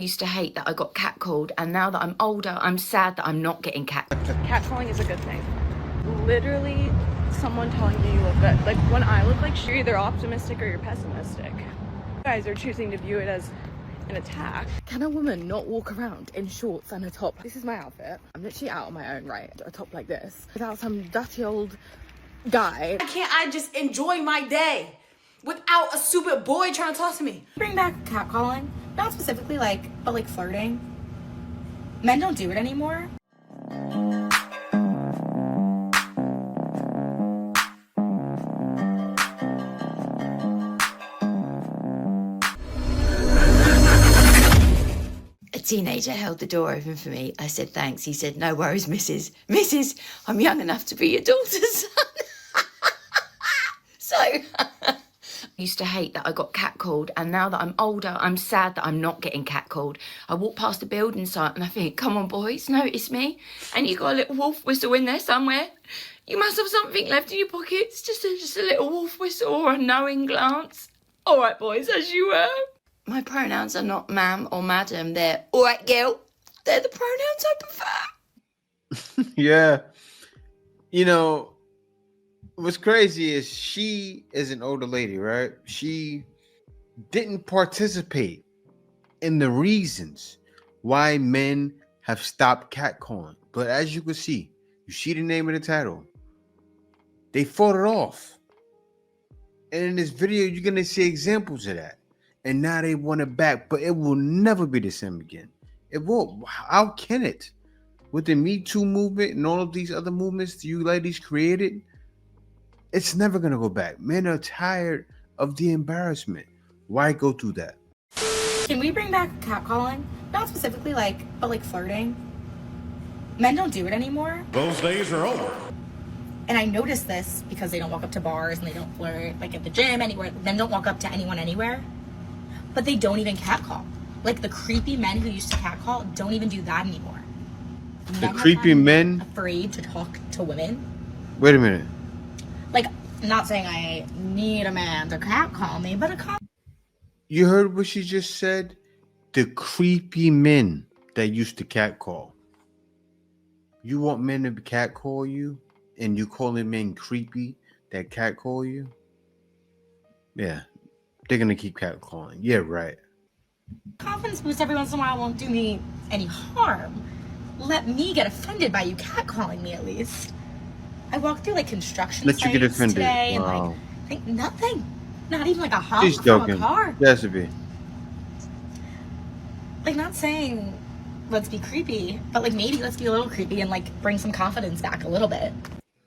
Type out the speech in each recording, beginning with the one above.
Used to hate that I got catcalled, and now that I'm older, I'm sad that I'm not getting catcalled. Catcalling is a good thing. Literally, someone telling you look good. Like, when I look like you're either optimistic or you're pessimistic. You guys are choosing to view it as an attack. Can a woman not walk around in shorts and a top? This is my outfit. I'm literally out on my own right, a top like this, without some dirty old guy. Why can't I just enjoy my day without a stupid boy trying to talk to me? Bring back catcalling, not specifically but like flirting. Men don't do it anymore. A teenager held the door open for me. I said, thanks. He said, no worries, Mrs. Mrs., I'm young enough to be your daughter's son. So, I used to hate that I got catcalled, and now that I'm older, I'm sad that I'm not getting catcalled. I walk past a building site and I think, come on, boys, notice me. And you got a little wolf whistle in there somewhere. You must have something left in your pockets. Just a little wolf whistle or a knowing glance. All right, boys, as you were. My pronouns are not ma'am or madam. They're all right, girl. They're the pronouns I prefer. Yeah. You know, what's crazy is she is an older lady, right? She didn't participate in the reasons why men have stopped catcalling. But as you can see, you see the name of the title. They fought it off. And in this video, you're going to see examples of that. And now they want it back, but it will never be the same again. It won't. How can it? With the Me Too movement and all of these other movements you ladies created, it's never going to go back. Men are tired of the embarrassment. Why go through that? Can we bring back catcalling? Not specifically but like flirting. Men don't do it anymore. Those days are over. And I noticed this because they don't walk up to bars and they don't flirt, like at the gym, anywhere. Men don't walk up to anyone anywhere. But they don't even catcall. Like the creepy men who used to catcall don't even do that anymore. The creepy men? Afraid to talk to women. Wait a minute. Like, I'm not saying I need a man to catcall me, but You heard what she just said? The creepy men that used to catcall. You want men to catcall you? And you calling men creepy that catcall you? Yeah. They're going to keep catcalling. Yeah, right. confidence boost every once in a while won't do me any harm. Let me get offended by you catcalling me at least. I walked through like construction Let you get sites offended. today Wow. and like nothing. Not even like a honk She's from joking. a car. Yes, to be. Like not saying let's be creepy, but like maybe let's be a little creepy and like bring some confidence back a little bit.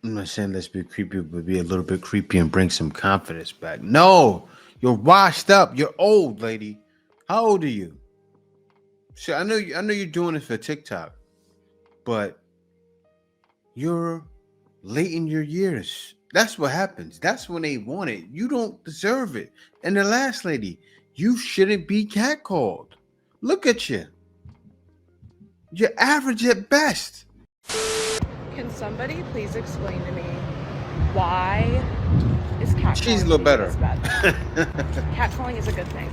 I'm not saying let's be creepy, but be a little bit creepy and bring some confidence back. No, you're washed up. You're old, lady. How old are you? So I know you're doing it for TikTok, but you're late in your years. That's what happens. That's when they want it. You don't deserve it. And the last lady, you shouldn't be catcalled. Look at you. You're average at best. Can somebody please explain to me why is catcalling? She's a little better. Catcalling is a good thing.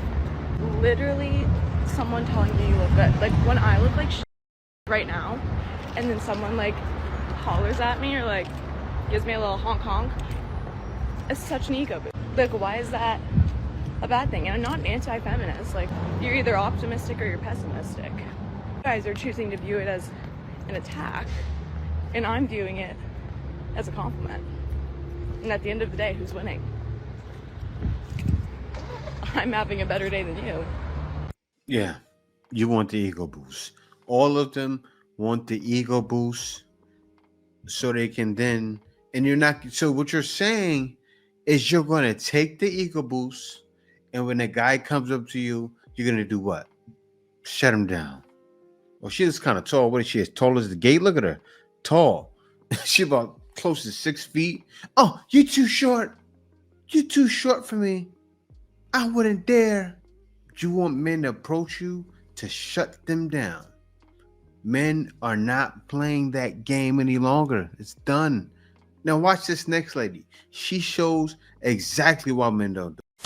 Literally, someone telling you look good. Like when I look like right now, and then someone like hollers at me or like gives me a little honk honk, it's such an ego boost. Like why is that a bad thing? And I'm not an anti-feminist. Like you're either optimistic or you're pessimistic. You guys are choosing to view it as an attack. And I'm viewing it as a compliment. And at the end of the day, who's winning? I'm having a better day than you. Yeah, you want the ego boost. All of them want the ego boost so they can then, and you're not, so what you're saying is you're going to take the ego boost, and when a guy comes up to you, you're going to do what? Shut him down. Well, she's kind of tall. What is she? As tall as the gate? Look at her. Tall. She about close to 6 feet. Oh, you're too short. You're too short for me. I wouldn't dare. You want men to approach you to shut them down. Men are not playing that game any longer. It's done. Now watch this next lady. She shows exactly why men don't do it.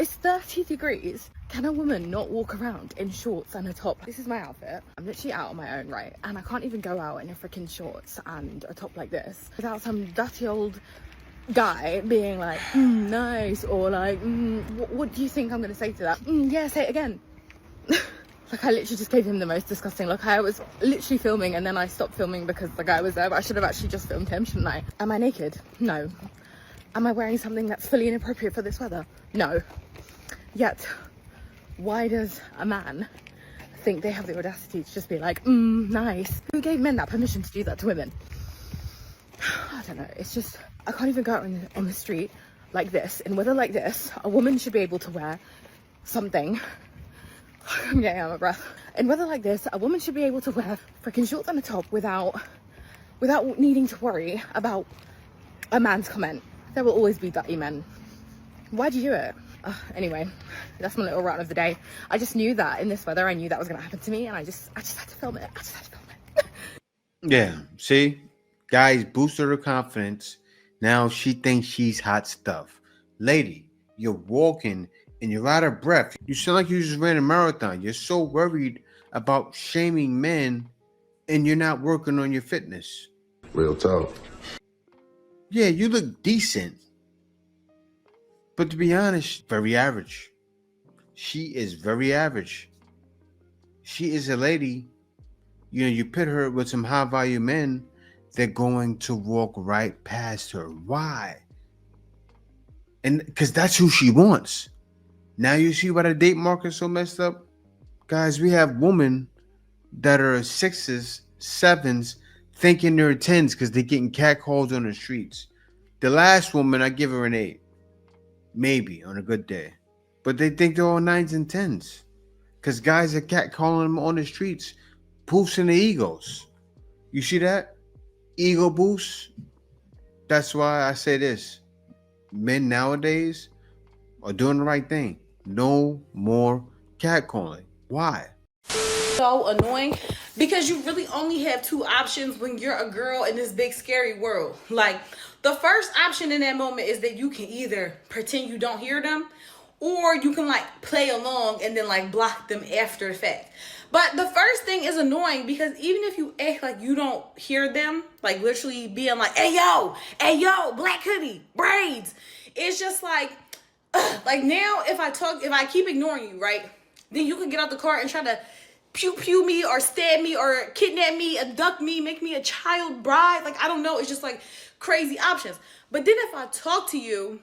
It's 30 50 degrees. Can a woman not walk around in shorts and a top? This is my outfit. I'm literally out on my own, right? And I can't even go out in a freaking shorts and a top like this without some dirty old guy being like, nice, or like, what do you think I'm gonna say to that? Yeah, say it again. Like, I literally just gave him the most disgusting look. I was literally filming and then I stopped filming because the guy was there, but I should have actually just filmed him, shouldn't I? Am I naked? No. Am I wearing something that's fully inappropriate for this weather? No. Yet, why does a man think they have the audacity to just be like, nice? Who gave men that permission to do that to women? I don't know. It's just, I can't even go out on the street like this. In weather like this, a woman should be able to wear something. I'm getting out of breath. In weather like this, a woman should be able to wear freaking shorts and a top without needing to worry about a man's comment. There will always be dirty men. Why do you do it? Anyway, that's my little rant of the day. I just knew that in this weather, I knew that was going to happen to me, and I just had to film it. Yeah, see? Guys boosted her confidence. Now she thinks she's hot stuff. Lady, you're walking and you're out of breath. You sound like you just ran a marathon. You're so worried about shaming men and you're not working on your fitness. Real talk. Yeah, you look decent. But to be honest, very average. She is very average. She is a lady. You know, you pit her with some high value men, they're going to walk right past her. Why? And because that's who she wants. Now you see why the date market's so messed up? Guys, we have women that are 6s, 7s, thinking they're 10s because they're getting catcalled on the streets. The last woman, I give her an 8. Maybe on a good day. But they think they're all 9s and 10s. Because guys are catcalling them on the streets, boosting their egos. You see that? Ego boost. That's why I say this. Men nowadays are doing the right thing. No more catcalling. Why? So annoying because you really only have 2 options when you're a girl in this big scary world. Like, the first option in that moment is that you can either pretend you don't hear them, or you can like play along and then like block them after the fact. But the first thing is annoying because even if you act like you don't hear them, like literally being like, hey yo, black hoodie, braids, it's just like now if I keep ignoring you, right, then you can get out the car and try to pew me or stab me or kidnap me, abduct me, make me a child bride. Like, I don't know. It's just like crazy options. But then if I talk to you,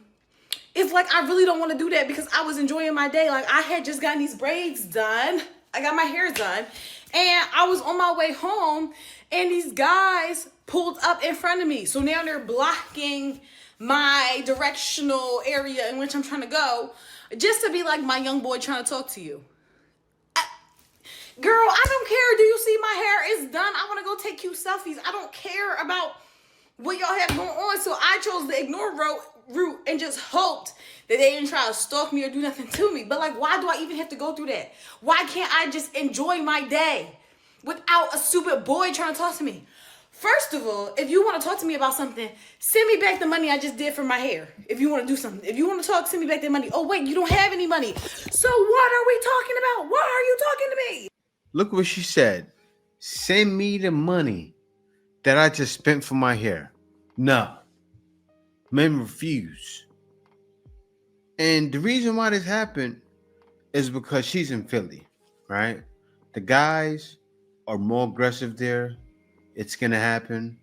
it's like I really don't want to do that because I was enjoying my day. Like, I had just gotten these braids done. I got my hair done. And I was on my way home and these guys pulled up in front of me. So now they're blocking my directional area in which I'm trying to go just to be like, my young boy trying to talk to you. Girl, I don't care. Do you see my hair is done? I want to go take cute selfies. I don't care about what y'all have going on. So I chose the ignore route and just hoped that they didn't try to stalk me or do nothing to me. But like, why do I even have to go through that? Why can't I just enjoy my day without a stupid boy trying to talk to me? First of all, if you want to talk to me about something, send me back the money I just did for my hair. If you want to do something. If you want to talk, send me back the money. Oh, wait, you don't have any money. So what are we talking about? Why are you talking to me? Look what she said. Send me the money that I just spent for my hair. No. Men refuse. And the reason why this happened is because she's in Philly, right? The guys are more aggressive there. It's going to happen.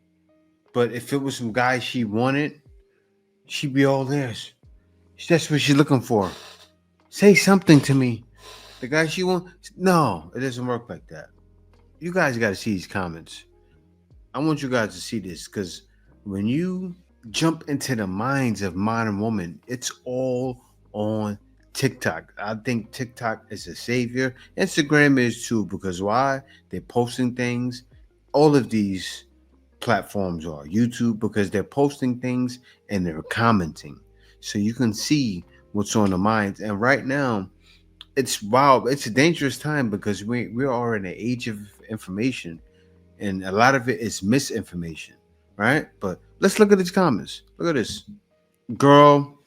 But if it was some guy she wanted, she'd be all theirs. That's what she's looking for. Say something to me. The guy she wants, no, it doesn't work like that. You guys got to see these comments. I want you guys to see this because when you jump into the minds of modern women, it's all on TikTok. I think TikTok is a savior. Instagram is too, because why? They're posting things. All of these platforms are. YouTube, because they're posting things and they're commenting. So you can see what's on the minds. And right now, it's wow. It's a dangerous time because we are in an age of information, and a lot of it is misinformation, right? But let's look at these comments. Look at this, girl,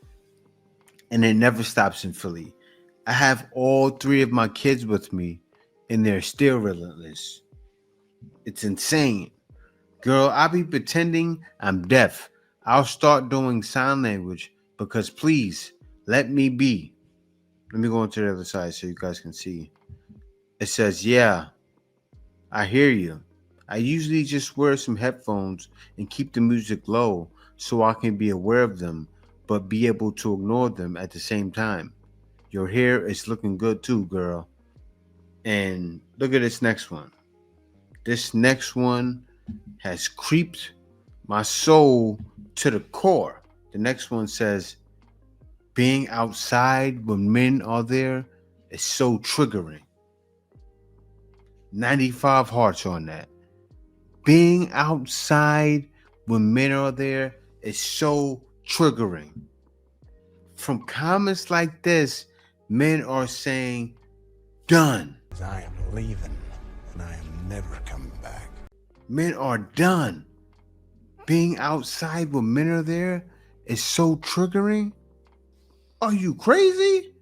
and it never stops in Philly. I have all 3 of my kids with me, and they're still relentless. It's insane. Girl, I be pretending I'm deaf. I'll start doing sign language because please let me be. Let me go into the other side so you guys can see. It says, yeah, I hear you. I usually just wear some headphones and keep the music low so I can be aware of them, but be able to ignore them at the same time. Your hair is looking good too, girl. And look at this next one. This next one has creeped my soul to the core. The next one says, being outside when men are there is so triggering. 95 hearts on that. Being outside when men are there is so triggering. From comments like this, men are saying, done. I am leaving, and I am never coming back. Men are done. Being outside when men are there is so triggering. Are you crazy?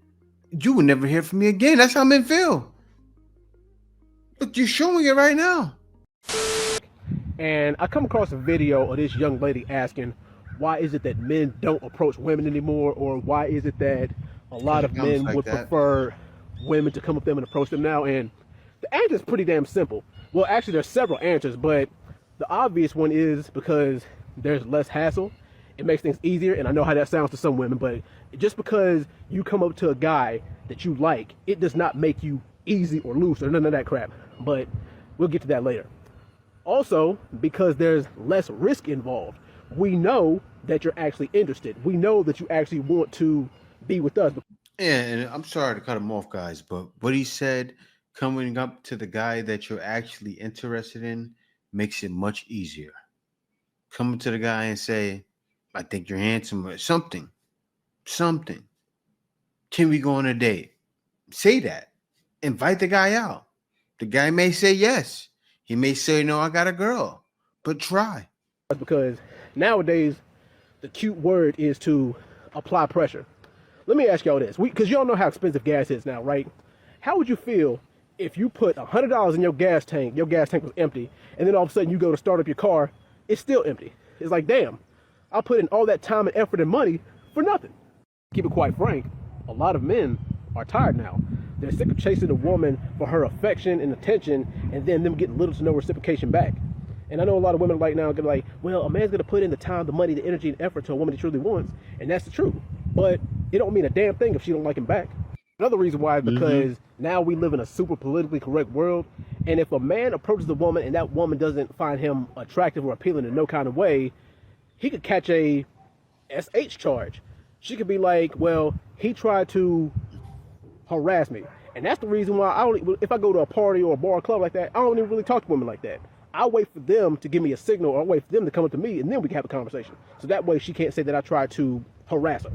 You will never hear from me again. That's how men feel. But you're showing it right now. And I come across a video of this young lady asking, why is it that men don't approach women anymore? Or why is it that a lot of men would prefer women to come up to them and approach them now? And the answer is pretty damn simple. Well, actually, there's several answers, but the obvious one is because there's less hassle. It makes things easier, and I know how that sounds to some women, but just because you come up to a guy that you like, it does not make you easy or loose or none of that crap. But we'll get to that later. Also, because there's less risk involved, we know that you're actually interested. We know that you actually want to be with us. Yeah, and I'm sorry to cut him off, guys, but what he said, coming up to the guy that you're actually interested in, makes it much easier. Coming to the guy and say, I think you're handsome, or something. Can we go on a date? Say that. Invite the guy out. The guy may say yes. He may say, no, I got a girl, but try. Because nowadays, the cute word is to apply pressure. Let me ask y'all this, because y'all know how expensive gas is now, right? How would you feel if you put $100 in your gas tank was empty, and then all of a sudden you go to start up your car, it's still empty? It's like, damn, I put in all that time and effort and money for nothing. Keep it quite frank, a lot of men are tired now. They're sick of chasing a woman for her affection and attention, and then them getting little to no reciprocation back. And I know a lot of women right now are like, well, a man's gonna put in the time, the money, the energy, and effort to a woman he truly wants, and that's the truth. But it don't mean a damn thing if she don't like him back. Another reason why is because now we live in a super politically correct world, and if a man approaches a woman and that woman doesn't find him attractive or appealing in no kind of way, he could catch a SH charge. She could be like, well, he tried to harass me. And that's the reason why if I go to a party or a bar or club like that, I don't even really talk to women like that. I wait for them to give me a signal, or I wait for them to come up to me, and then we can have a conversation. So that way she can't say that I tried to harass her.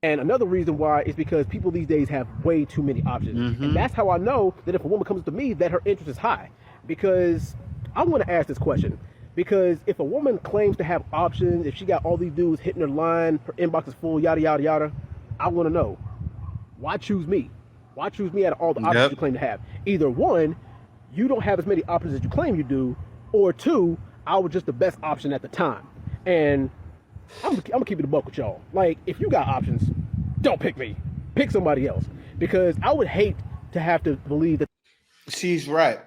And another reason why is because people these days have way too many options. And that's how I know that if a woman comes to me, that her interest is high. Because I want to ask this question. Because if a woman claims to have options, if she got all these dudes hitting her line, her inbox is full, yada, yada, yada, I want to know, why choose me? Why choose me out of all the options you claim to have? Either one, you don't have as many options as you claim you do, or two, I was just the best option at the time. And I'm gonna keep it a buck with y'all. Like, if you got options, don't pick me. Pick somebody else. Because I would hate to have to believe that. See, he's right?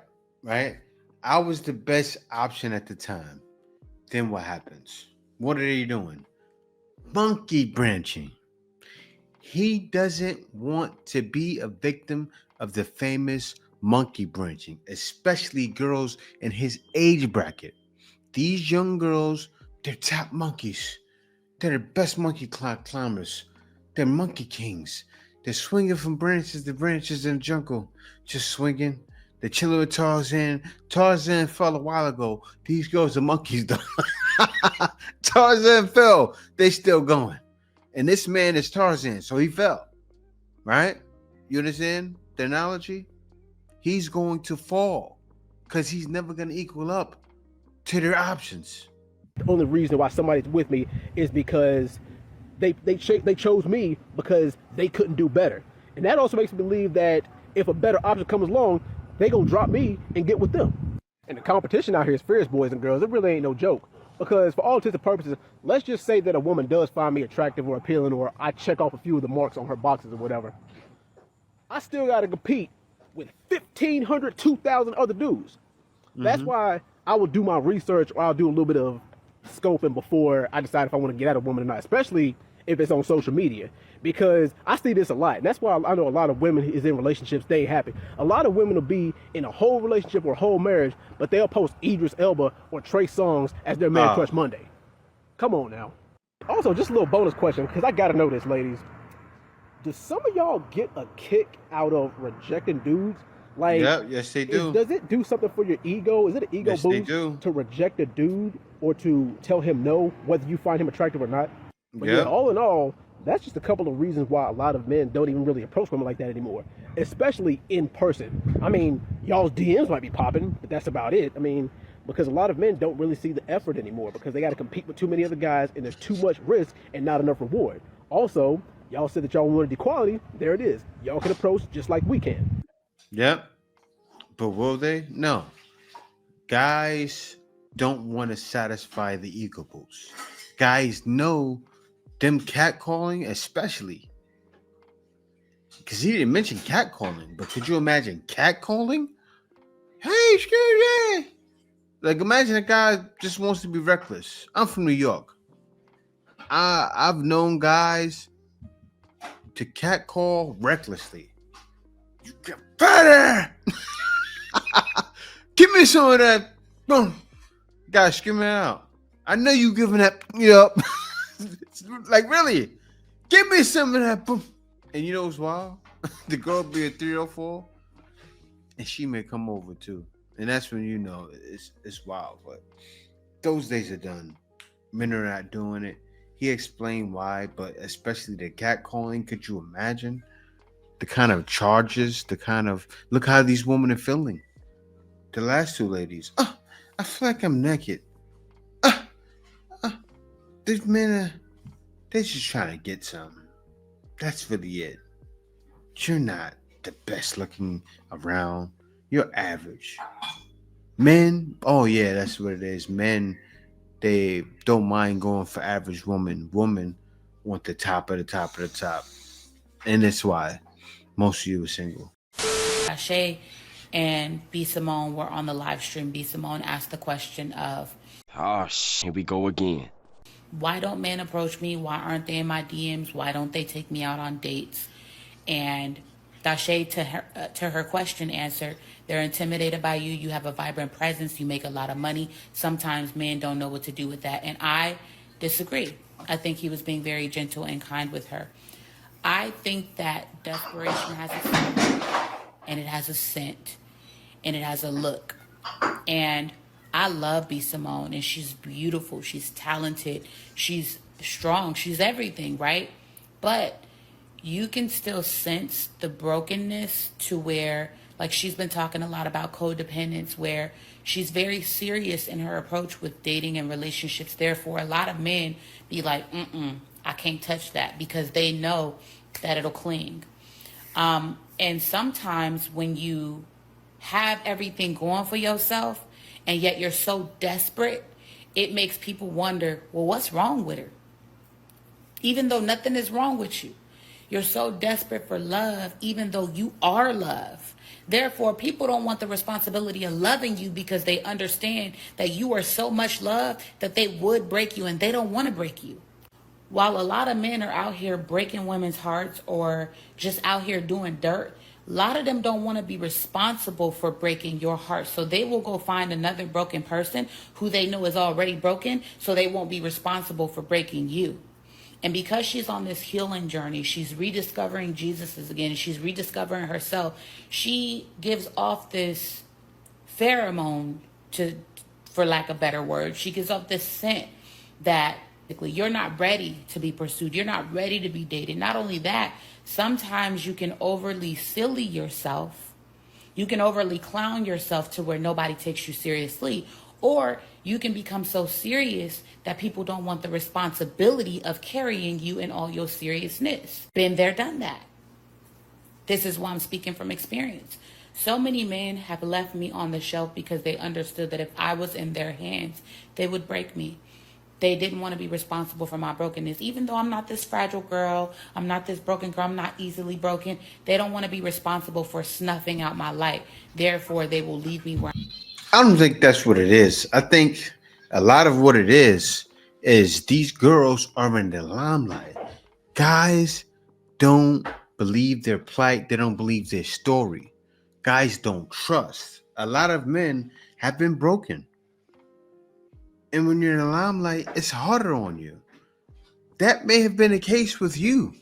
I was the best option at the time. Then what happens? What are they doing? Monkey branching. He doesn't want to be a victim of the famous monkey branching, especially girls in his age bracket. These young girls, they're top monkeys. They're the best monkey climbers. They're monkey kings. They're swinging from branches to branches in the jungle, just swinging. They're chilling with Tarzan. Tarzan fell a while ago. These girls are monkeys, though. Tarzan fell. They still going. And this man is Tarzan, so he fell. Right? You understand the analogy? He's going to fall because he's never going to equal up to their options. The only reason why somebody's with me is because they chose me because they couldn't do better. And that also makes me believe that if a better option comes along, they gonna drop me and get with them. And the competition out here is fierce, boys and girls. It really ain't no joke. Because for all intents and purposes, let's just say that a woman does find me attractive or appealing, or I check off a few of the marks on her boxes or whatever. I still got to compete with 1,500, 2,000 other dudes. That's why I will do my research, or I'll do a little bit of scoping before I decide if I want to get at a woman or not, especially if it's on social media, because I see this a lot. And that's why I know a lot of women is in relationships, they ain't happy. A lot of women will be in a whole relationship or a whole marriage, but they'll post Idris Elba or Trey Songz as their man crush Monday. Come on now. Also, just a little bonus question, because I gotta know this, ladies. Do some of y'all get a kick out of rejecting dudes? Like, yeah, yes, they do. Does it do something for your ego? Is it an ego boost to reject a dude or to tell him no, whether you find him attractive or not? But yeah, all in all, that's just a couple of reasons why a lot of men don't even really approach women like that anymore, especially in person. I mean, y'all's DMs might be popping, but that's about it. I mean, because a lot of men don't really see the effort anymore because they got to compete with too many other guys and there's too much risk and not enough reward. Also, y'all said that y'all wanted equality. There it is. Y'all can approach just like we can. Yep. But will they? No. Guys don't want to satisfy the ego boost. Guys know them catcalling, especially. Because he didn't mention catcalling, but could you imagine catcalling? Hey, excuse me. Like, imagine a guy just wants to be reckless. I'm from New York. I've known guys to catcall recklessly. You get better. Give me some of that. Boom. Guy screaming out. I know you giving that up. Like, really? Give me some of that. Boom. And you know what's wild? The girl be a 304, and she may come over too. And that's when you know it's wild. But those days are done. Men are not doing it. He explained why, but especially the catcalling. Could you imagine the kind of charges, the kind of look how these women are feeling? The last two ladies. I feel like I'm naked. These men they're just trying to get something. That's really it. You're not the best looking around. You're average. Men, oh yeah, that's what it is. Men, they don't mind going for average woman. Women want the top of the top of the top. And that's why most of you are single. Shay and B Simone were on the live stream. B Simone asked the question of, here we go again. Why don't men approach me? Why aren't they in my DMs? Why don't they take me out on dates? And Dashay, to her question, answered, they're intimidated by you. You have a vibrant presence. You make a lot of money. Sometimes men don't know what to do with that. And I disagree. I think he was being very gentle and kind with her. I think that desperation has a scent, and it has a scent, and it has a look. And I love B Simone, and she's beautiful. She's talented. She's strong. She's everything, right? But you can still sense the brokenness to where, like, she's been talking a lot about codependence, where she's very serious in her approach with dating and relationships. Therefore, a lot of men be like, I can't touch that, because they know that it'll cling. And sometimes when you have everything going for yourself and yet you're so desperate, it makes people wonder, well, what's wrong with her? Even though nothing is wrong with you. You're so desperate for love, even though you are love. Therefore, people don't want the responsibility of loving you because they understand that you are so much love that they would break you, and they don't want to break you. While a lot of men are out here breaking women's hearts or just out here doing dirt, a lot of them don't want to be responsible for breaking your heart. So they will go find another broken person who they know is already broken, so they won't be responsible for breaking you. And because she's on this healing journey, she's rediscovering Jesus again, she's rediscovering herself, she gives off this pheromone, for lack of a better word. She gives off this scent that you're not ready to be pursued. You're not ready to be dated. Not only that, sometimes you can overly silly yourself. You can overly clown yourself to where nobody takes you seriously. Or you can become so serious that people don't want the responsibility of carrying you in all your seriousness. Been there, done that. This is why I'm speaking from experience. So many men have left me on the shelf because they understood that if I was in their hands, they would break me. They didn't want to be responsible for my brokenness. Even though I'm not this fragile girl, I'm not this broken girl, I'm not easily broken, they don't want to be responsible for snuffing out my light. Therefore, they will leave me where I don't think that's what it is. I think a lot of what it is these girls are in the limelight. Guys don't believe their plight, they don't believe their story. Guys don't trust. A lot of men have been broken. And when you're in the limelight, it's harder on you. That may have been the case with you.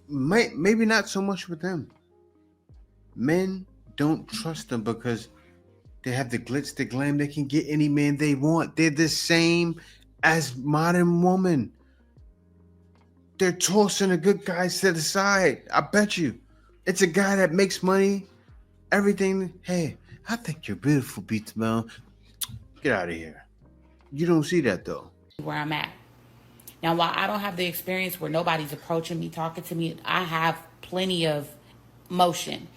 Maybe not so much with them. Men don't trust them because they have the glitz, the glam. They can get any man they want. They're the same as modern women. They're tossing the good guys to the side. I bet you. It's a guy that makes money, everything. Hey, I think you're beautiful, B Simone. Get out of here. You don't see that though. I'm at. Now, while I don't have the experience where nobody's approaching me, talking to me, I have plenty of motion,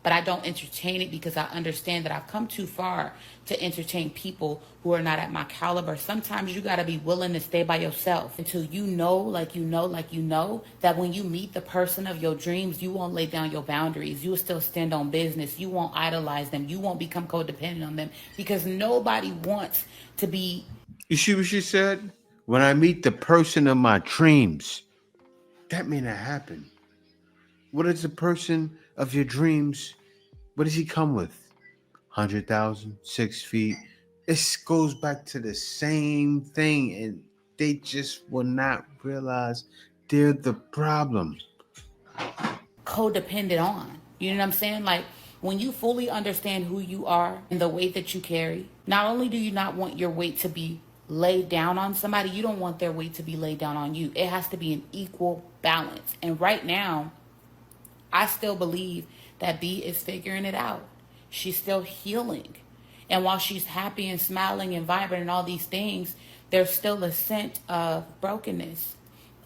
but I don't entertain it because I understand that I've come too far to entertain people who are not at my caliber. Sometimes you got to be willing to stay by yourself until you know that when you meet the person of your dreams, you won't lay down your boundaries. You will still stand on business. You won't idolize them. You won't become codependent on them because nobody wants to be. You see what she said? When I meet the person of my dreams, that may not happen. What is the person of your dreams? What does he come with? 100,000, 6 feet. It goes back to the same thing, and they just will not realize they're the problem. Codependent on. You know what I'm saying? Like when you fully understand who you are and the weight that you carry, not only do you not want your weight to be laid down on somebody, you don't want their weight to be laid down on you. It has to be an equal balance. And right now, I still believe that B is figuring it out. She's still healing. And while she's happy and smiling and vibrant and all these things, there's still a scent of brokenness.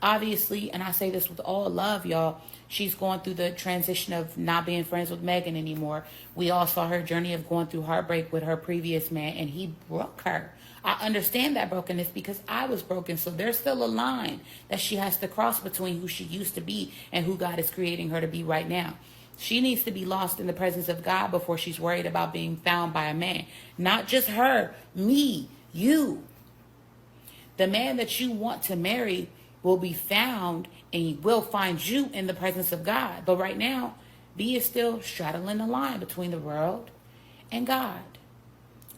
Obviously, and I say this with all love, y'all, she's going through the transition of not being friends with Megan anymore. We all saw her journey of going through heartbreak with her previous man, and he broke her. I understand that brokenness because I was broken. So there's still a line that she has to cross between who she used to be and who God is creating her to be right now. She needs to be lost in the presence of God before she's worried about being found by a man. Not just her, me, you. The man that you want to marry will be found and he will find you in the presence of God. But right now, B is still straddling the line between the world and God.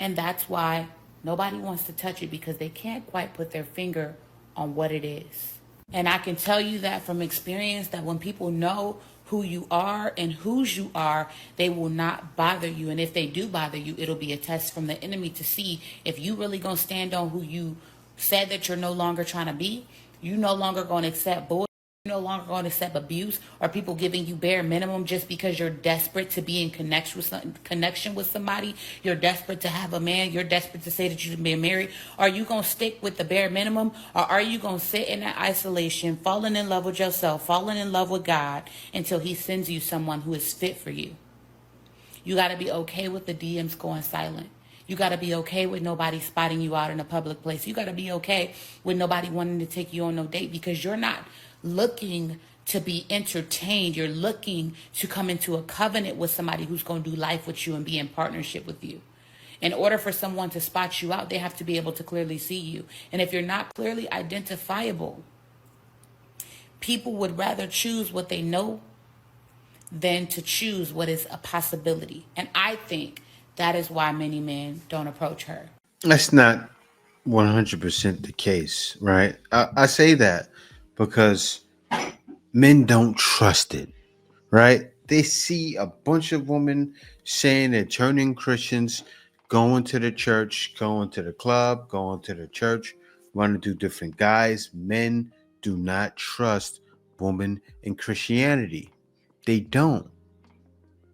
And that's why nobody wants to touch it because they can't quite put their finger on what it is. And I can tell you that from experience that when people know who you are and whose you are, they will not bother you. And if they do bother you, it'll be a test from the enemy to see if you really gonna stand on who you said that you're no longer trying to be. You no longer gonna accept bull. You're no longer going to accept abuse or people giving you bare minimum just because you're desperate to be in connection with somebody. You're desperate to have a man. You're desperate to say that you've been married. Are you going to stick with the bare minimum, or are you going to sit in that isolation, falling in love with yourself, falling in love with God until he sends you someone who is fit for you? You got to be okay with the DMs going silent. You got to be okay with nobody spotting you out in a public place. You got to be okay with nobody wanting to take you on no date because you're not looking to be entertained. You're looking to come into a covenant with somebody who's going to do life with you and be in partnership with you. In order for someone to spot you out, they have to be able to clearly see you. And if you're not clearly identifiable, people would rather choose what they know than to choose what is a possibility. And I think that is why many men don't approach her. That's not 100% the case, right? I say that because men don't trust it, right? They see a bunch of women saying they're turning Christians, going to the church, going to the club, going to the church, running through different guys. Men do not trust women in Christianity. They don't.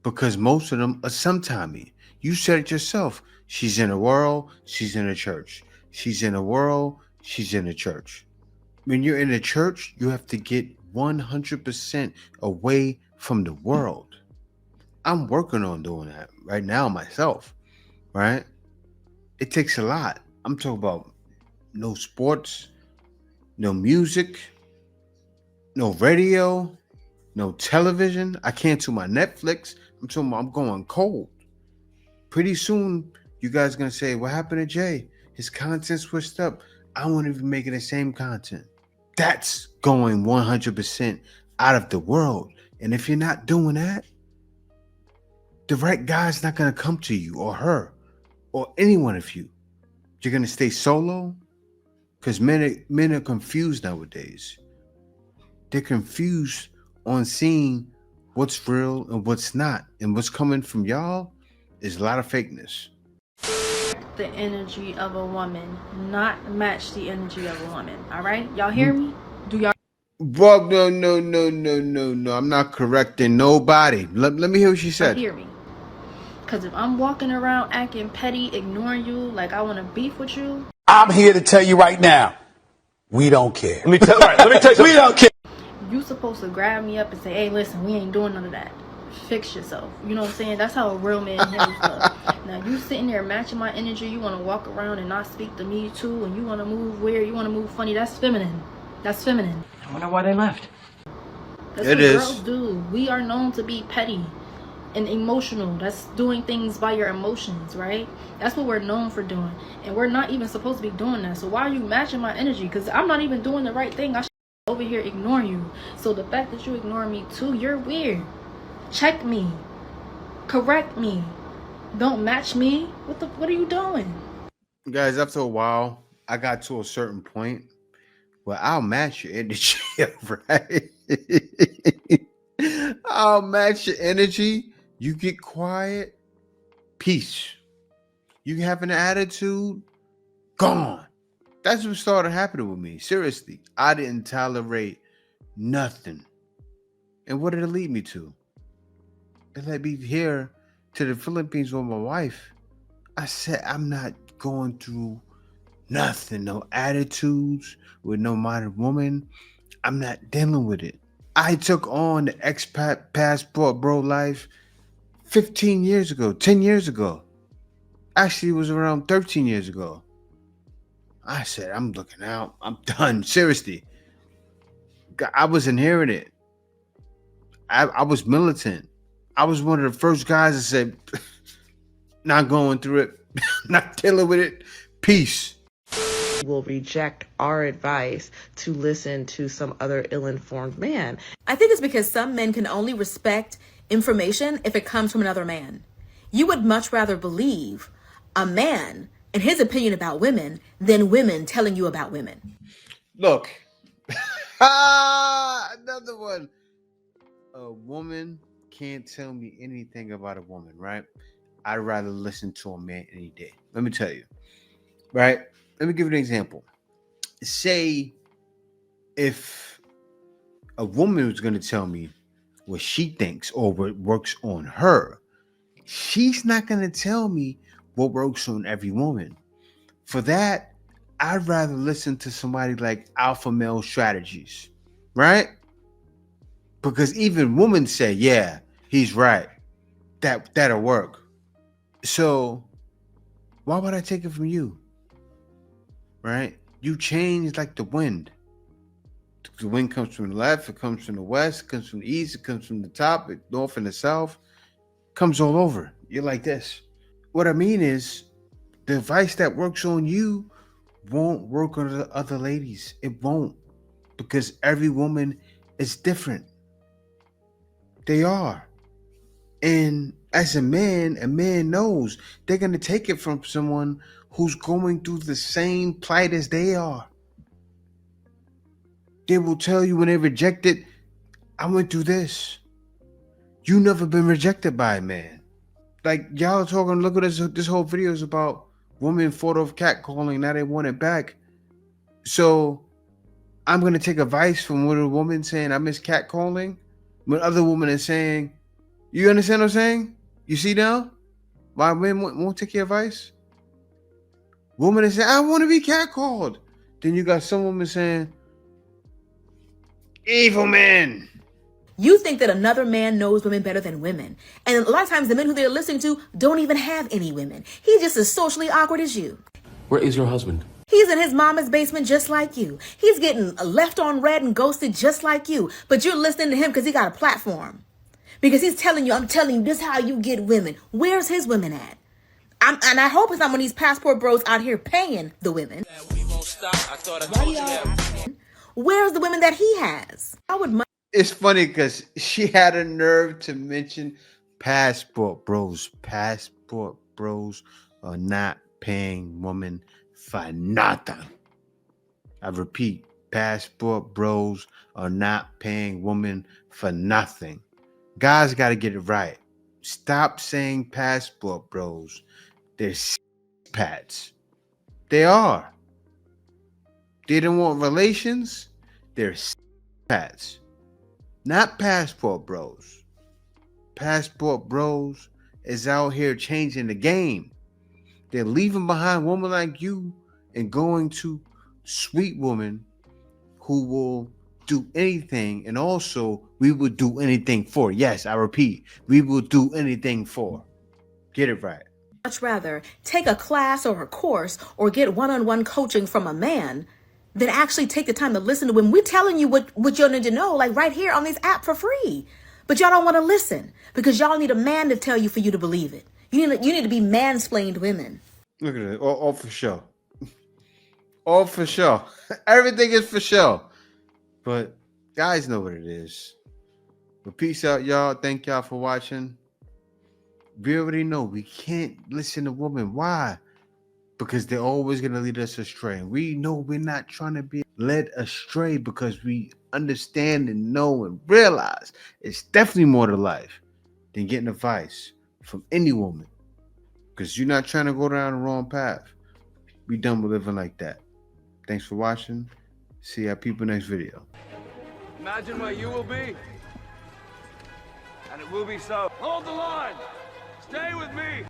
Because most of them are sometimey. You said it yourself. She's in the world, she's in the church. She's in the world, she's in the church. When you're in the church, you have to get 100% away from the world. I'm working on doing that right now myself, right? It takes a lot. I'm talking about no sports, no music, no radio, no television. I cancel my Netflix. I'm talking about I'm going cold. Pretty soon, you guys are going to say, what happened to Jay? His content switched up. I won't even make it the same content. That's going 100% out of the world. And if you're not doing that, the right guy's not going to come to you or her or any one of you. You're going to stay solo because men are confused nowadays. They're confused on seeing what's real and what's not. And what's coming from y'all is a lot of fakeness. The energy of a woman, not match the energy of a woman. All right? Y'all hear me? Do y'all? Well, no. I'm not correcting nobody. Let me hear what she said. Hear me. Because if I'm walking around acting petty, ignoring you, like I want to beef with you, I'm here to tell you right now, we don't care. Let me tell you. We don't care. you supposed to grab me up and say, hey, listen, we ain't doing none of that. Fix yourself. You know what I'm saying? That's how a real man handles stuff. Now, you sitting there matching my energy, you want to walk around and not speak to me too, and you want to move weird, you want to move funny, that's feminine. That's feminine. I wonder why they left. That's it what is. Girls do. We are known to be petty and emotional. That's doing things by your emotions, right? That's what we're known for doing. And we're not even supposed to be doing that. So why are you matching my energy? Because I'm not even doing the right thing. I should be over here ignoring you. So the fact that you ignore me too, you're weird. Check me. Correct me. Don't match me. What are you doing? Guys, after a while, I got to a certain point where I'll match your energy, right? I'll match your energy. You get quiet, peace. You have an attitude, gone. That's what started happening with me. Seriously, I didn't tolerate nothing. And what did it lead me to? It led me here to the Philippines with my wife. I said, I'm not going through nothing, no attitudes with no modern woman. I'm not dealing with it. I took on the expat passport bro life 15 years ago, 10 years ago. Actually, it was around 13 years ago. I said, I'm looking out. I'm done. Seriously. I wasn't hearing it. I was militant. I was one of the first guys that said, not going through it, not dealing with it. Peace. Will reject our advice to listen to some other ill-informed man. I think it's because some men can only respect information if it comes from another man. You would much rather believe a man and his opinion about women than women telling you about women. Look. Another one. A woman can't tell me anything about a woman, right? I'd rather listen to a man any day. Let me tell you, right? Let me give you an example. Say if a woman was going to tell me what she thinks or what works on her, she's not going to tell me what works on every woman. For that, I'd rather listen to somebody like Alpha Male Strategies, right? Because even women say, yeah, he's right. That'll work. So why would I take it from you? Right? You change like the wind. The wind comes from the left, it comes from the west, it comes from the east, it comes from the top, the north and the south. It comes all over. You're like this. What I mean is, the advice that works on you won't work on the other ladies. It won't. Because every woman is different. They are. And as a man knows they're going to take it from someone who's going through the same plight as they are. They will tell you when they reject it, I went through this. You never been rejected by a man. Like y'all talking, look at this whole video is about women fought off catcalling, now they want it back. So I'm going to take advice from what a woman saying I miss catcalling when other women are saying, you understand what I'm saying? You see now? Why men won't take your advice? Women are saying, I want to be catcalled. Then you got some women saying, evil men. You think that another man knows women better than women. And a lot of times the men who they're listening to don't even have any women. He's just as socially awkward as you. Where is your husband? He's in his mama's basement just like you. He's getting left on red and ghosted just like you. But you're listening to him because he got a platform. Because he's telling you, I'm telling you, this is how you get women. Where's his women at? And I hope it's not one of these passport bros out here paying the women. Where's the women that he has? It's funny because she had a nerve to mention passport bros. Passport bros are not paying women for nothing. I repeat, passport bros are not paying women for nothing. Guys got to get it right. Stop saying passport bros. They're pats. They are. They don't want relations. They're pats. Not passport bros. Passport bros is out here changing the game. They're leaving behind women like you and going to sweet women who will do anything, and also we will do anything for. Yes, I repeat, we will do anything for. Get it right. Much rather take a class or a course or get one-on-one coaching from a man than actually take the time to listen to when we're telling you what you need to know, like right here on this app for free. But y'all don't want to listen because y'all need a man to tell you for you to believe it. You need to be mansplained women. Look at it. All for sure. All for sure. Everything is for sure. But guys know what it is. But peace out, y'all. Thank y'all for watching. We already know we can't listen to women. Why? Because they're always going to lead us astray. We know we're not trying to be led astray because we understand and know and realize it's definitely more to life than getting advice from any woman. Because you're not trying to go down the wrong path. We done with living like that. Thanks for watching. See y'all people next video. Imagine what you will be. And it will be so. Hold the line. Stay with me.